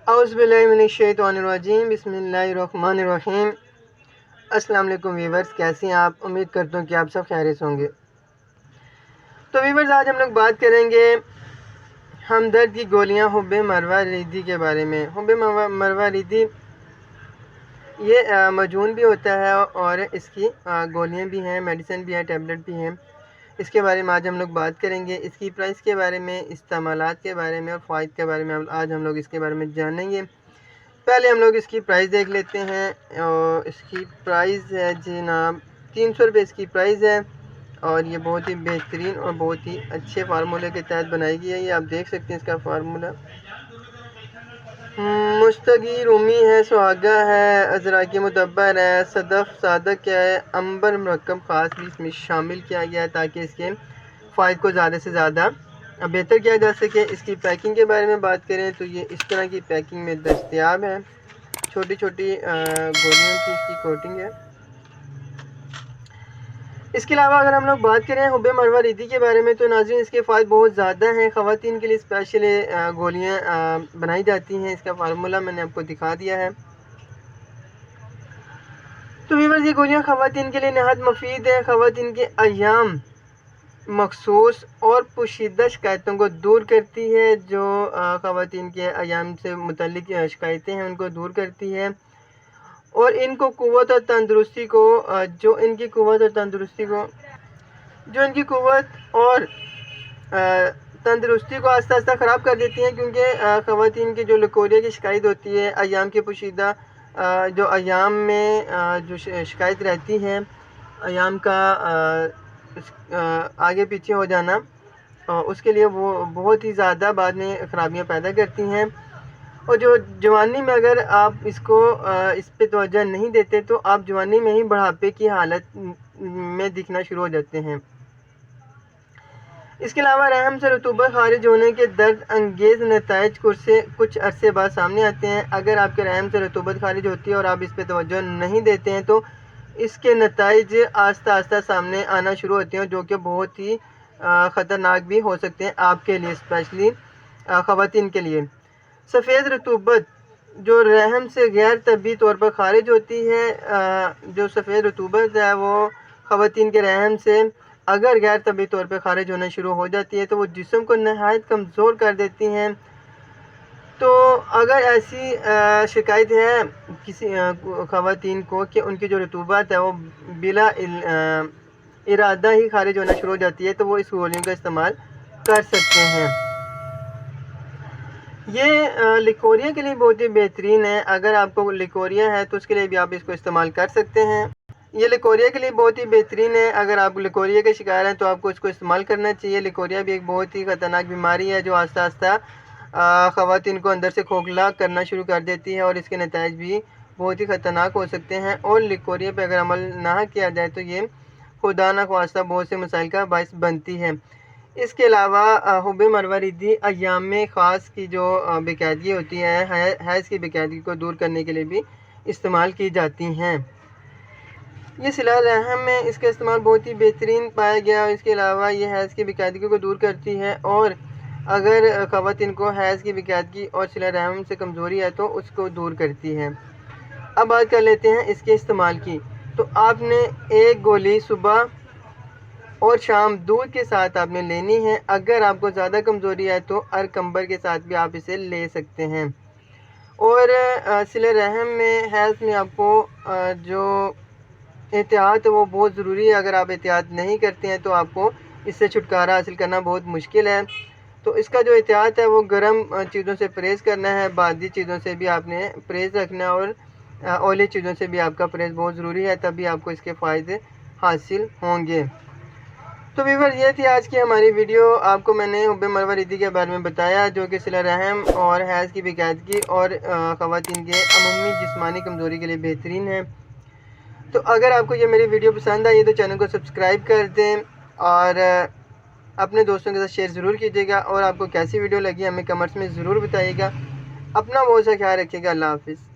औज़ुबिल्लाहि मिनश्शैतानिर्रजीम बिस्मिल्लाहिर्रहमानिर्रहीम। अस्सलाम वालेकुम व्यूवर्स, कैसे हैं आप? उम्मीद करता हूँ कि आप सब खैरियत से होंगे। तो व्यूवर्स, आज हम लोग बात करेंगे हमदर्द की गोलियाँ हुब्बे मरवा रिदी के बारे में। हुब्बे मरवा रिदी ये मजून भी होता है और इसकी गोलियाँ भी हैं, मेडिसिन भी है, टैबलेट भी हैं। इसके बारे में आज हम लोग बात करेंगे। इसकी प्राइस के बारे में, इस्तेमालात के बारे में और फ़ायदे के बारे में आज हम लोग इसके बारे में जानेंगे। पहले हम लोग इसकी प्राइस देख लेते हैं। और इसकी प्राइस है जनाब 300 रुपये इसकी प्राइस है। और ये बहुत ही बेहतरीन और बहुत ही अच्छे फार्मूले के तहत बनाई गई है। ये आप देख सकते हैं इसका फार्मूला। मुश्तगी रूमी है, सुहागा है, अजराकी मुदब्बर है, सदफ सादक है, अंबर मरकब ख़ास भी इसमें शामिल किया गया है ताकि इसके फ़ायदे को ज़्यादा से ज़्यादा बेहतर किया जा सके। इसकी पैकिंग के बारे में बात करें तो ये इस तरह की पैकिंग में दस्तयाब है। छोटी छोटी गोलियों की इसकी कोटिंग है। इसके अलावा अगर हम लोग बात करें हुब्बे मरवा रिदी के बारे में तो नाज़रीन इसके फ़ायदे बहुत ज़्यादा हैं। ख़वातीन के लिए स्पेशल गोलियाँ बनाई जाती हैं। इसका फार्मूला मैंने आपको दिखा दिया है। तो व्यूअर्स, ये गोलियाँ ख़वातीन के लिए नहायत मुफीद है। ख़वातीन के अय्याम मखसूस और पोशीदा शिकायतों को दूर करती है। जो ख़वातीन के अय्याम से मुतल्लिक शिकायतें हैं उनको दूर करती है और इनको क़ुव्वत और तंदुरुस्ती को जो इनकी क़ुव्वत और तंदुरुस्ती को आस्ता आस्ता ख़राब कर देती हैं। क्योंकि ख़वातीन की जो लकोरिया की शिकायत होती है, अय्याम के पोशीदा जो अय्याम में जो शिकायत रहती है, अय्याम का आगे पीछे हो जाना, उसके लिए वो बहुत ही ज़्यादा बाद में ख़राबियाँ पैदा करती हैं। और जो जवानी में अगर आप इसको इस पे तवज्जो नहीं देते तो आप जवानी में ही बुढ़ापे की हालत में दिखना शुरू हो जाते हैं। इसके अलावा रहम से रतूबत खारिज होने के दर्द अंगेज़ नताइज कुछ अरसे बाद सामने आते हैं। अगर आपके रहम से रतूबत खारिज होती है और आप इस पे तवज्जो नहीं देते हैं तो इसके नताइज आस्ता आस्ता सामने आना शुरू होते हैं, जो कि बहुत ही ख़तरनाक भी हो सकते हैं आपके लिए, स्पेशली ख़वातीन के लिए। सफ़ेद रतूबत जो रहम से गैर तबी तौर पर खारिज होती है, जो सफ़ेद रतूबत है वो ख़वातीन के रहम से अगर गैर तबी तौर पर खारिज होना शुरू हो जाती है तो वो जिस्म को नहायत कमज़ोर कर देती हैं। तो अगर ऐसी शिकायत है किसी ख़वातीन को कि उनकी जो रतूबत है वो बिला इरादा ही खारिज होना शुरू हो जाती है तो वो इस गोलियों का इस्तेमाल कर सकते हैं। ये लिकोरिया के लिए बहुत ही बेहतरीन है। अगर आपको लिकोरिया है तो उसके लिए भी आप इसको इस्तेमाल कर सकते हैं। ये लिकोरिया के लिए बहुत ही बेहतरीन है। अगर आप लिकोरिया के शिकार हैं तो आपको इसको इस्तेमाल करना चाहिए। लिकोरिया भी एक बहुत ही ख़तरनाक बीमारी है जो आस्ता आस्ता ख़वातीन को अंदर से खोखला करना शुरू कर देती है और इसके नताइज भी बहुत ही ख़तरनाक हो सकते हैं। और लिकोरिया पर अगर अमल ना किया जाए तो ये खुदा न ख्वास्ता बहुत से मसाइल का बाइस बनती है। इसके अलावा हुब्बे मरवा रिदी अय्याम में ख़ास की जो बेकायदगी होती है, हैज़ की बेकायदगी को दूर करने के लिए भी इस्तेमाल की जाती हैं। ये सिला रहम में इसका इस्तेमाल बहुत ही बेहतरीन पाया गया। और इसके अलावा ये हैज़ की बेकायदगी को दूर करती है और अगर ख़वातीन को हैज़ की बेकायदगी और सिला रहम से कमज़ोरी है तो उसको दूर करती है। अब बात कर लेते हैं इसके इस्तेमाल की। तो आपने एक गोली सुबह और शाम दूध के साथ आपने लेनी है। अगर आपको ज़्यादा कमज़ोरी है तो अरकंबर के साथ भी आप इसे ले सकते हैं। और सिले रहम में, हेल्थ में आपको जो एहतियात है वो बहुत ज़रूरी है। अगर आप एहतियात नहीं करते हैं तो आपको इससे छुटकारा हासिल करना बहुत मुश्किल है। तो इसका जो एहतियात है वो गर्म चीज़ों से परहेज़ करना है, बादी चीज़ों से भी आपने परहेज़ रखना है और ऑयली चीज़ों से भी आपका परहेज़ बहुत ज़रूरी है, तभी आपको इसके फ़ायदे हासिल होंगे। तो व्यूअर्स, ये थी आज की हमारी वीडियो। आपको मैंने हुब्बे मरवा रिदी के बारे में बताया जो कि सिला रहम और हैज़ की बेकायदगी और ख़वातीन के अमूमी जिस्मानी कमज़ोरी के लिए बेहतरीन है। तो अगर आपको ये मेरी वीडियो पसंद आई तो चैनल को सब्सक्राइब कर दें और अपने दोस्तों के साथ शेयर ज़रूर कीजिएगा। और आपको कैसी वीडियो लगी हमें कमेंट्स में ज़रूर बताइएगा। अपना बहुत सा ख्याल रखिएगा। अल्लाह हाफ़िज़।